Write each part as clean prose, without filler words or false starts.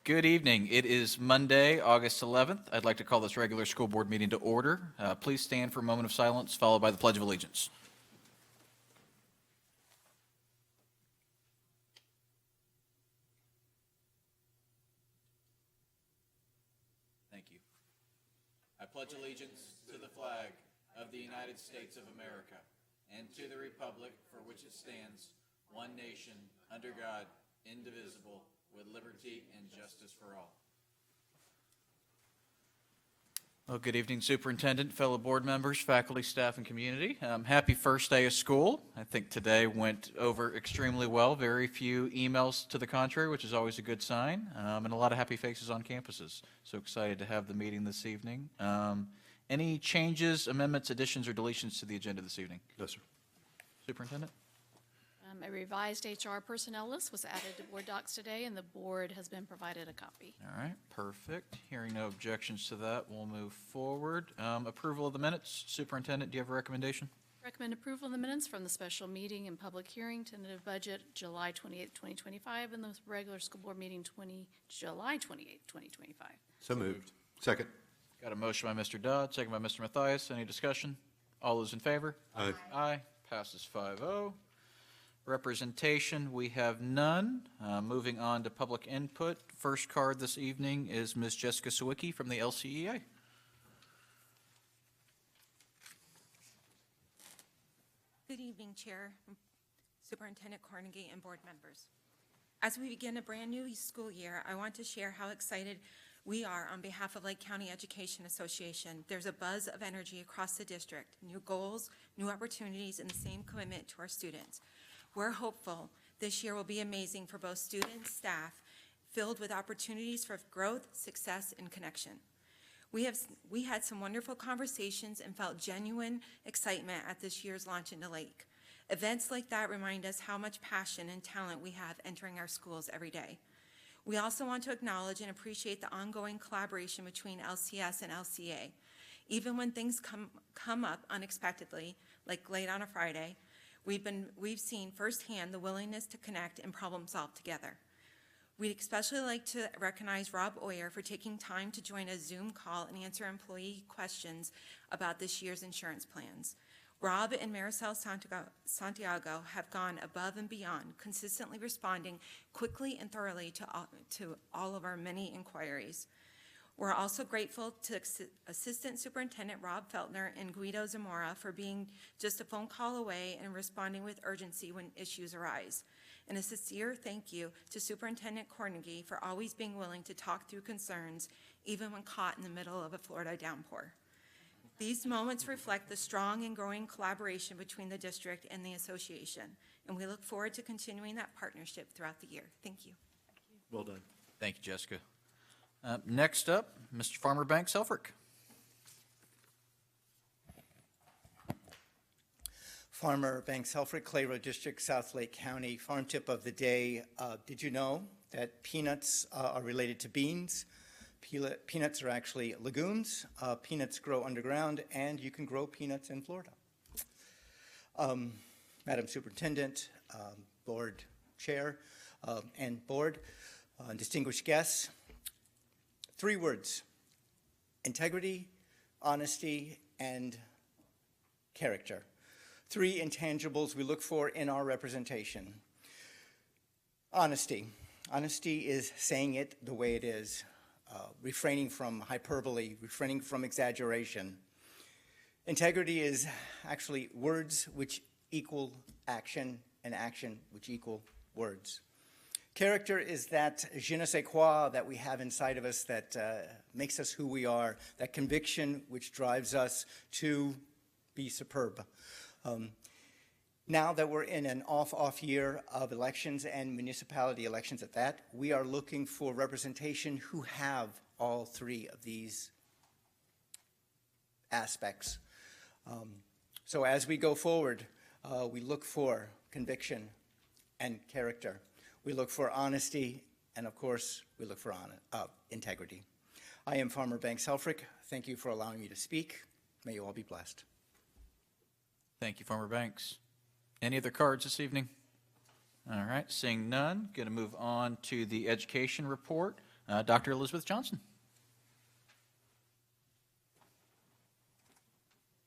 Good evening. It is Monday, August 11th. I'd like to call this regular school board meeting to order. Please stand for a moment of silence, followed by the Pledge of Allegiance. Thank you. I pledge allegiance to the flag of the United States of America and to the republic for which it stands, one nation, under God, indivisible, with liberty and justice for all. Well, good evening, Superintendent, fellow board members, faculty, staff, and community. Happy first day of school. I think today went over extremely well. Very few emails to the contrary, which is always a good sign, and a lot of happy faces on campuses. So excited to have the meeting this evening. Any changes, amendments, additions, or deletions to the agenda this evening? No, sir. Superintendent? A revised HR personnel list was added to board docs today, and the board has been provided a copy. All right, perfect. Hearing no objections to that, we'll move forward. Approval of the minutes. Superintendent, do you have a recommendation? Recommend approval of the minutes from the special meeting and public hearing, tentative budget July 28th, 2025, and the regular school board meeting July 28th, 2025. So moved. Second. Got a motion by Mr. Dodd, second by Mr. Mathias. Any discussion? All those in favor? Aye. Aye. Passes 5-0. Representation, we have none. Moving on to public input. First card this evening is Ms. Jessica Sawicki from the LCEA. Good evening, Chair, Superintendent Carnegie, and board members. As we begin a brand new school year, I want to share how excited we are on behalf of Lake County Education Association. There's a buzz of energy across the district, new goals, new opportunities, and the same commitment to our students. We're hopeful this year will be amazing for both students, staff, filled with opportunities for growth, success, and connection. We had some wonderful conversations and felt genuine excitement at this year's launch into Lake. Events like that remind us how much passion and talent we have entering our schools every day. We also want to acknowledge and appreciate the ongoing collaboration between LCS and LCA. Even when things come up unexpectedly, like late on a Friday, we've seen firsthand the willingness to connect and problem solve together. We'd especially like to recognize Rob Oyer for taking time to join a Zoom call and answer employee questions about this year's insurance plans. Rob and Maricel Santiago have gone above and beyond, consistently responding quickly and thoroughly to all of our many inquiries. We're also grateful to Assistant Superintendent Rob Feltner and Guido Zamora for being just a phone call away and responding with urgency when issues arise. And a sincere thank you to Superintendent Carnegie for always being willing to talk through concerns, even when caught in the middle of a Florida downpour. These moments reflect the strong and growing collaboration between the district and the association, and we look forward to continuing that partnership throughout the year. Thank you. Well done. Thank you, Jessica. Next up, Mr. Farmer Banks Helfrich. Farmer Banks Helfrich, Clay Road District, South Lake County. Farm tip of the day. Did you know that peanuts are related to beans? Peanuts are actually legumes. Peanuts grow underground, and you can grow peanuts in Florida. Madam Superintendent, Board Chair, and Board, distinguished guests, 3 words: integrity, honesty, and character. 3 intangibles we look for in our representation. Honesty. Honesty is saying it the way it is, refraining from hyperbole, refraining from exaggeration. Integrity is actually words which equal action, and action which equal words. Character is that je ne sais quoi that we have inside of us that makes us who we are, that conviction which drives us to be superb. Now that we're in an off year of elections and municipality elections at that, we are looking for representation who have all 3 of these aspects. So as we go forward, we look for conviction and character. We look for honesty, and of course, we look for integrity. I am Farmer Banks Helfrich. Thank you for allowing me to speak. May you all be blessed. Thank you, Farmer Banks. Any other cards this evening? All right, seeing none, going to move on to the education report. Dr. Elizabeth Johnson.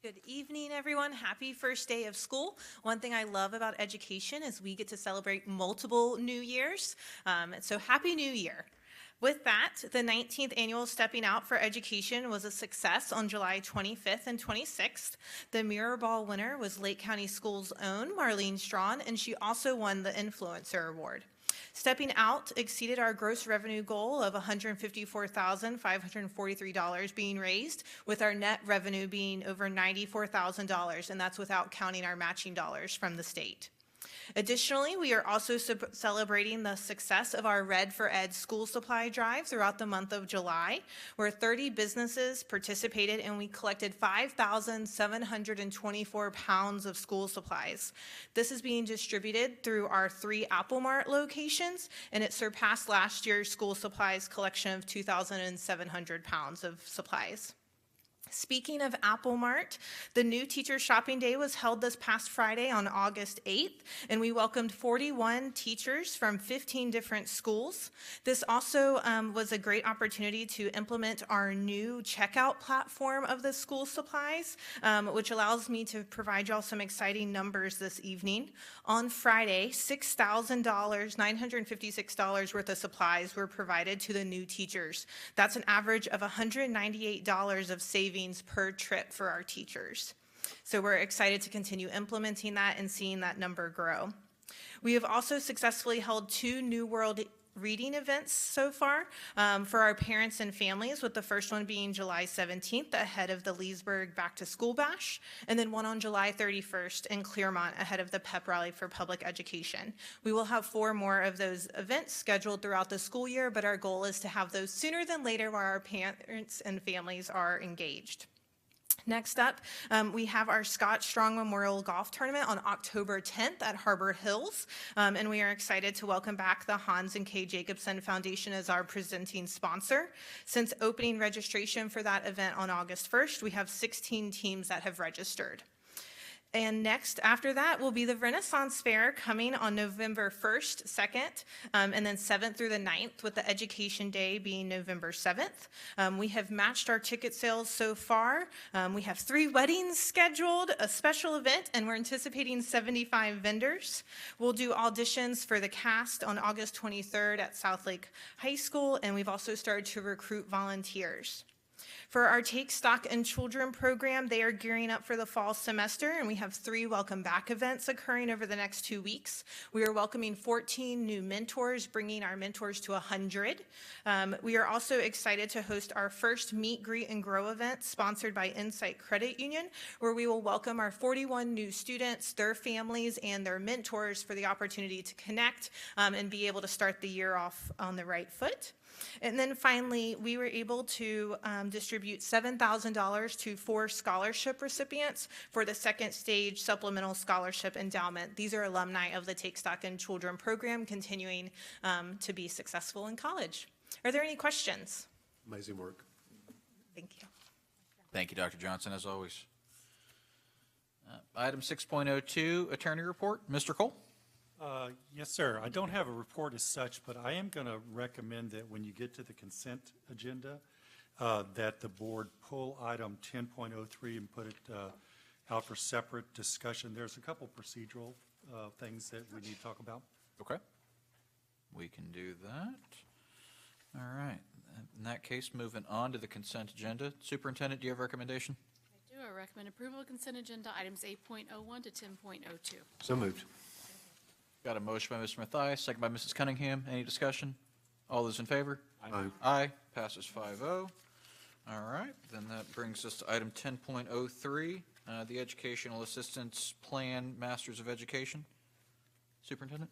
Good evening, everyone. Happy first day of school. One thing I love about education is we get to celebrate multiple New Years. So happy New Year. With that, the 19th annual Stepping Out for Education was a success on July 25th and 26th. The Mirror Ball winner was Lake County Schools' own Marlene Strawn, and she also won the Influencer Award. Stepping Out exceeded our gross revenue goal of $154,543 being raised, with our net revenue being over $94,000, and that's without counting our matching dollars from the state. Additionally, we are also celebrating the success of our Red for Ed school supply drive throughout the month of July, where 30 businesses participated and we collected 5,724 pounds of school supplies. This is being distributed through our 3 Apple Mart locations, and it surpassed last year's school supplies collection of 2,700 pounds of supplies. Speaking of Apple Mart, the new Teacher Shopping Day was held this past Friday on August 8th, and we welcomed 41 teachers from 15 different schools. This also was a great opportunity to implement our new checkout platform of the school supplies, which allows me to provide y'all some exciting numbers this evening. On Friday, $6,956 worth of supplies were provided to the new teachers. That's an average of $198 of savings per trip for our teachers. So we're excited to continue implementing that and seeing that number grow. We have also successfully held 2 New World reading events so far for our parents and families, with the first one being July 17th ahead of the Leesburg Back to School Bash, and then one on July 31st in Clearmont ahead of the Pep Rally for Public Education. We will have 4 more of those events scheduled throughout the school year, but our goal is to have those sooner than later while our parents and families are engaged. Next up, we have our Scott Strong Memorial Golf Tournament on October 10th at Harbor Hills, and we are excited to welcome back the Hans and Kay Jacobson Foundation as our presenting sponsor. Since opening registration for that event on August 1st, we have 16 teams that have registered. And next, after that, will be the Renaissance Fair coming on November 1st, 2nd, and then 7th through the 9th, with the Education Day being November 7th. We have matched our ticket sales so far. We have 3 weddings scheduled, a special event, and we're anticipating 75 vendors. We'll do auditions for the cast on August 23rd at Southlake High School, and we've also started to recruit volunteers. For our Take Stock in Children program, they are gearing up for the fall semester, and we have 3 welcome back events occurring over the next 2 weeks. We are welcoming 14 new mentors, bringing our mentors to 100. We are also excited to host our first Meet, Greet, and Grow event sponsored by Insight Credit Union, where we will welcome our 41 new students, their families, and their mentors for the opportunity to connect and be able to start the year off on the right foot. And then finally, we were able to distribute $7,000 to 4 scholarship recipients for the second stage supplemental scholarship endowment. These are alumni of the Take Stock in Children program, continuing to be successful in college. Are there any questions? Amazing work. Thank you. Thank you, Dr. Johnson, as always. Item 6.02, Attorney Report. Mr. Cole? Yes, sir. I don't have a report as such, but I am going to recommend that when you get to the consent agenda, that the board pull item 10.03 and put it out for separate discussion. There's a couple procedural things that we need to talk about. Okay. We can do that. All right. In that case, moving on to the consent agenda. Superintendent, do you have a recommendation? I do. I recommend approval of consent agenda items 8.01 to 10.02. So moved. Got a motion by Mr. Mathias, second by Mrs. Cunningham. Any discussion? All those in favor? Aye. Aye. Passes 5-0. All right, then that brings us to item 10.03, the Educational Assistance Plan Masters of Education. Superintendent?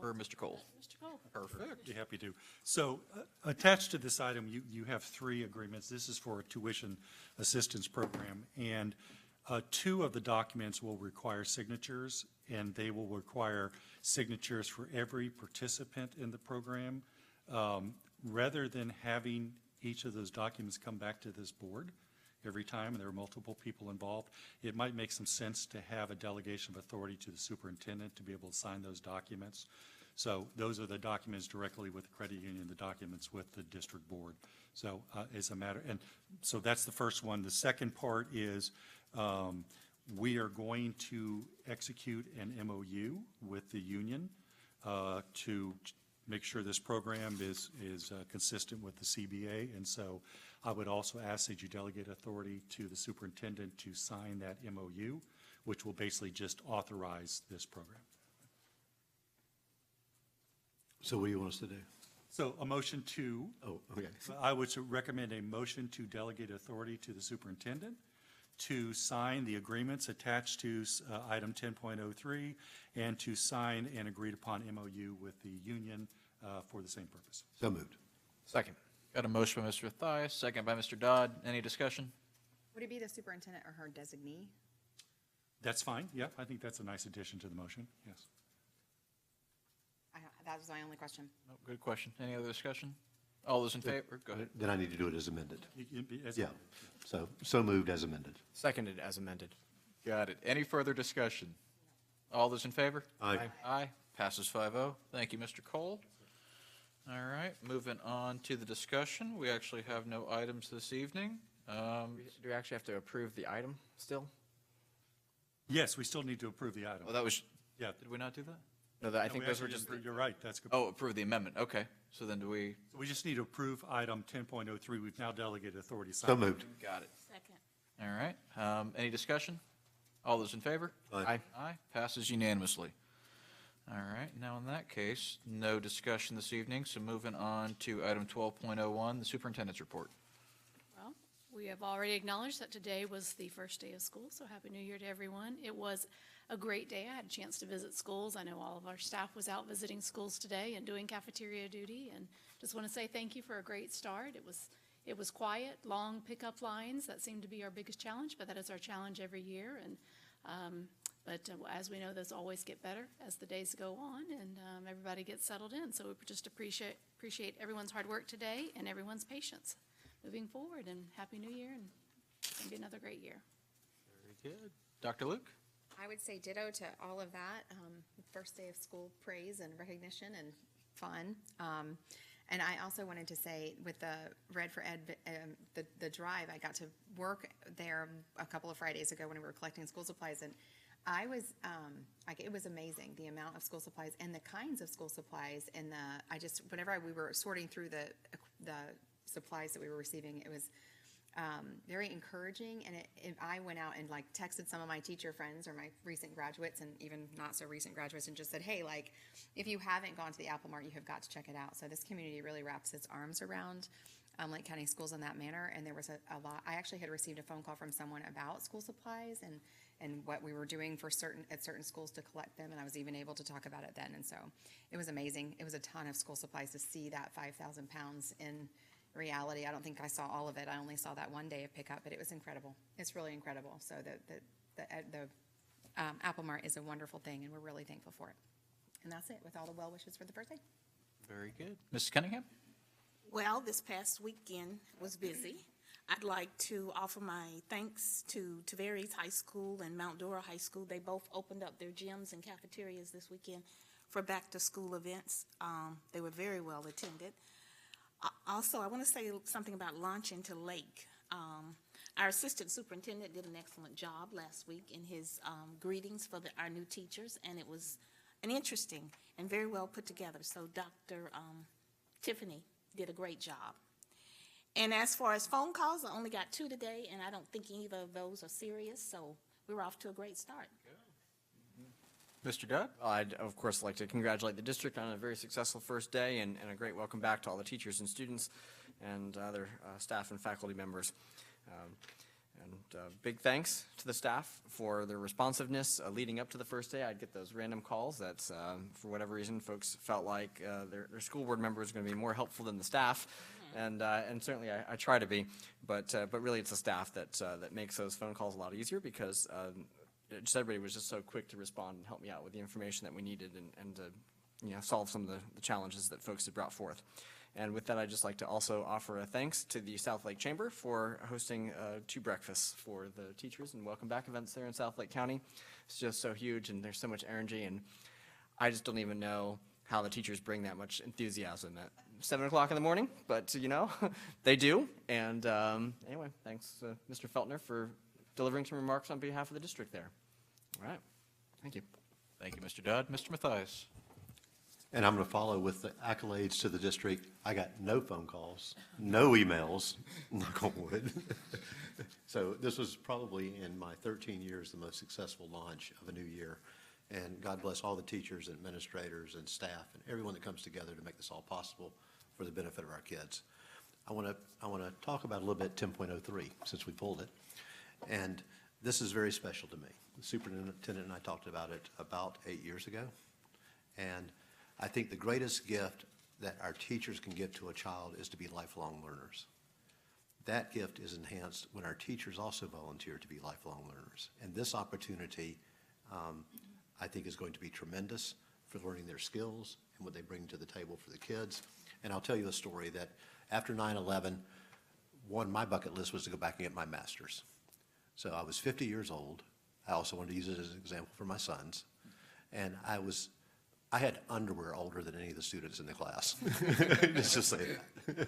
Or Mr. Cole? Mr. Cole. Perfect. Be happy to. So attached to this item, you have 3 agreements. This is for a tuition assistance program, and 2 of the documents will require signatures, and they will require signatures for every participant in the program. Rather than having each of those documents come back to this board every time, and there are multiple people involved, it might make some sense to have a delegation of authority to the superintendent to be able to sign those documents. So those are the documents directly with the credit union, the documents with the district board. So it's a matter, and so that's the first one. The second part is we are going to execute an MOU with the union to make sure this program is consistent with the CBA. And so I would also ask that you delegate authority to the superintendent to sign that MOU, which will basically just authorize this program. So what do you want us to do? So a motion to, Oh, okay. I would recommend a motion to delegate authority to the superintendent to sign the agreements attached to item 10.03 and to sign an agreed-upon MOU with the union for the same purpose. So moved. Second. Got a motion by Mr. Thias, second by Mr. Dodd. Any discussion? Would it be the superintendent or her designee? That's fine. Yep, I think that's a nice addition to the motion. Yes. That was my only question. No, good question. Any other discussion? All those in favor? Go ahead. Then I need to do it as amended. As- Yeah. So moved as amended. Seconded as amended. Got it. Any further discussion? All those in favor? Aye. Aye. Passes 5-0. Thank you, Mr. Cole. All right, moving on to the discussion. We actually have no items this evening. Do we actually have to approve the item still? Yes, we still need to approve the item. Oh, that was, Yeah. did we not do that? No, I No, think we those were actually just, didn't- You're right, that's good. Oh, approve the amendment. Okay. So then do we? We just need to approve item 10.03. We've now delegated authority. to sign. So moved. Got it. Second. All right. Any discussion? All those in favor? Aye. Aye. Passes unanimously. All right. Now, in that case, no discussion this evening. So moving on to item 12.01, the superintendent's report. Well, we have already acknowledged that today was the first day of school, so Happy New Year to everyone. It was a great day. I had a chance to visit schools. I know all of our staff was out visiting schools today and doing cafeteria duty, and just want to say thank you for a great start. It was quiet, long pickup lines. That seemed to be our biggest challenge, but that is our challenge every year. And But as we know, those always get better as the days go on, and everybody gets settled in. So we just appreciate everyone's hard work today and everyone's patience moving forward. And Happy New Year, and it's going to be another great year. Very good. Dr. Luke? I would say ditto to all of that. First day of school praise and recognition and fun. And I also wanted to say with the Red for Ed, the drive, I got to work there a couple of Fridays ago when we were collecting school supplies, and I was, it was amazing, the amount of school supplies and the kinds of school supplies, and whenever we were sorting through the supplies that we were receiving, it was very encouraging, and I went out and texted some of my teacher friends or my recent graduates and even not so recent graduates and just said, hey, if you haven't gone to the Apple Mart, you have got to check it out. So this community really wraps its arms around Lake County schools in that manner, and there was a lot. I actually had received a phone call from someone about school supplies and what we were doing at certain schools to collect them, and I was even able to talk about it then, and so it was amazing. It was a ton of school supplies to see that 5,000 pounds in reality. I don't think I saw all of it. I only saw that one day of pickup, but it was incredible. It's really incredible. So the Apple Mart is a wonderful thing, and we're really thankful for it. And that's it, with all the well wishes for the first day. Very good. Mrs. Cunningham? Well, this past weekend was busy. I'd like to offer my thanks to Tavares High School and Mount Dora High School. They both opened up their gyms and cafeterias this weekend for back-to-school events. They were very well attended. Also, I want to say something about Launch into Lake. Our assistant superintendent did an excellent job last week in his greetings for our new teachers, and it was an interesting and very well put together. So Dr. Tiffany did a great job. And as far as phone calls, I only got 2 today, and I don't think either of those are serious, so we're off to a great start. Mr. Dodd? I'd, of course, like to congratulate the district on a very successful first day and a great welcome back to all the teachers and students and other staff and faculty members. Big thanks to the staff for their responsiveness leading up to the first day. I'd get those random calls that, for whatever reason, folks felt like their school board member is going to be more helpful than the staff, and certainly I try to be, but really it's the staff that makes those phone calls a lot easier because just everybody was just so quick to respond and help me out with the information that we needed and to solve some of the challenges that folks had brought forth. And with that, I'd just like to also offer a thanks to the South Lake Chamber for hosting 2 breakfasts for the teachers and welcome back events there in South Lake County. It's just so huge, and there's so much energy, and I just don't even know how the teachers bring that much enthusiasm at 7 o'clock in the morning, but, they do. And anyway, thanks, Mr. Feltner, for delivering some remarks on behalf of the district there. All right. Thank you. Thank you, Mr. Dodd. Mr. Mathias. And I'm going to follow with the accolades to the district. I got no phone calls, no emails, knock on wood. So this was probably, in my 13 years, the most successful launch of a new year. And God bless all the teachers and administrators and staff and everyone that comes together to make this all possible for the benefit of our kids. I want to talk about a little bit 10.03 since we pulled it. And this is very special to me. The superintendent and I talked about it about 8 years ago. And I think the greatest gift that our teachers can give to a child is to be lifelong learners. That gift is enhanced when our teachers also volunteer to be lifelong learners. And this opportunity, I think, is going to be tremendous for learning their skills and what they bring to the table for the kids. And I'll tell you a story that after 9/11, my bucket list was to go back and get my master's. So I was 50 years old. I also wanted to use it as an example for my sons. And I had underwear older than any of the students in the class, just to say that.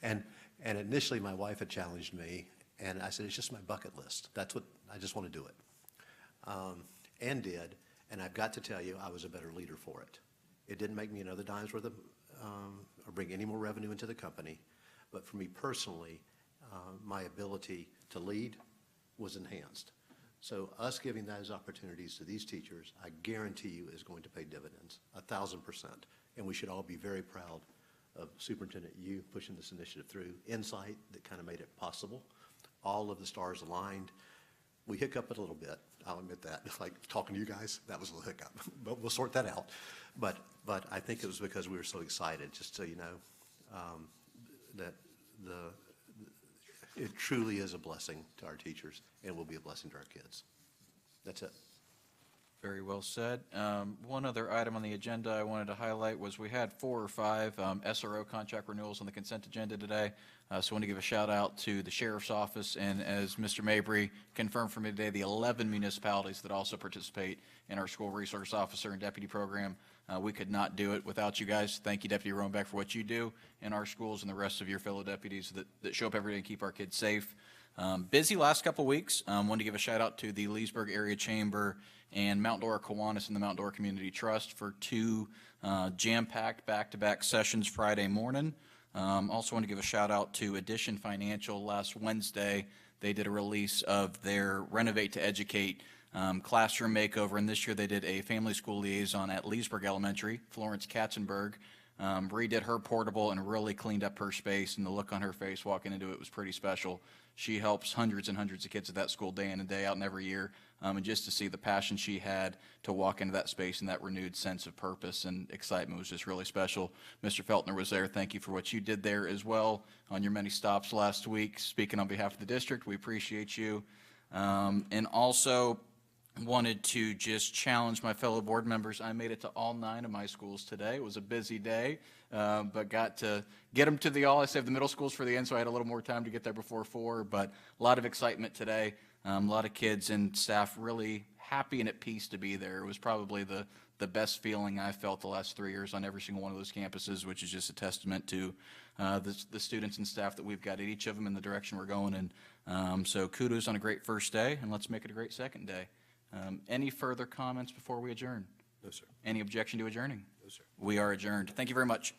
And initially, my wife had challenged me, and I said, it's just my bucket list. That's what, I just want to do it. And did, and I've got to tell you, I was a better leader for it. It didn't make me another dime's worth of, or bring any more revenue into the company, but for me personally, my ability to lead was enhanced. So us giving those opportunities to these teachers, I guarantee you, is going to pay dividends, 1,000%. And we should all be very proud of Superintendent Yu pushing this initiative through. Insight that kind of made it possible. All of the stars aligned. We hiccuped a little bit, I'll admit that. Like talking to you guys, that was a little hiccup, but we'll sort that out. But I think it was because we were so excited, just so you know, that it truly is a blessing to our teachers and will be a blessing to our kids. That's it. Very well said. One other item on the agenda I wanted to highlight was we had 4 or 5 SRO contract renewals on the consent agenda today. So I want to give a shout out to the Sheriff's Office, and as Mr. Mabry confirmed for me today, the 11 municipalities that also participate in our school resource officer and deputy program. We could not do it without you guys. Thank you, Deputy Roanbeck, for what you do in our schools and the rest of your fellow deputies that show up every day and keep our kids safe. Busy last couple weeks. Want to give a shout out to the Leesburg Area Chamber and Mount Dora Kiwanis and the Mount Dora Community Trust for 2 jam-packed back-to-back sessions Friday morning. Also want to give a shout out to Addition Financial. Last Wednesday, they did a release of their Renovate to Educate classroom makeover, and this year they did a family school liaison at Leesburg Elementary. Florence Katzenberg redid her portable and really cleaned up her space, and the look on her face walking into it was pretty special. She helps hundreds and hundreds of kids at that school day in and day out and every year, and just to see the passion she had to walk into that space and that renewed sense of purpose and excitement was just really special. Mr. Feltner was there. Thank you for what you did there as well on your many stops last week. Speaking on behalf of the district, we appreciate you. And also wanted to just challenge my fellow board members. I made it to all 9 of my schools today. It was a busy day, but got to get them to the all. I saved the middle schools for the end, so I had a little more time to get there before 4, but a lot of excitement today. A lot of kids and staff really happy and at peace to be there. It was probably the best feeling I felt the last 3 years on every single one of those campuses, which is just a testament to the students and staff that we've got at each of them and the direction we're going in. So kudos on a great first day, and let's make it a great second day. Any further comments before we adjourn? No, sir. Any objection to adjourning? No, sir. We are adjourned. Thank you very much.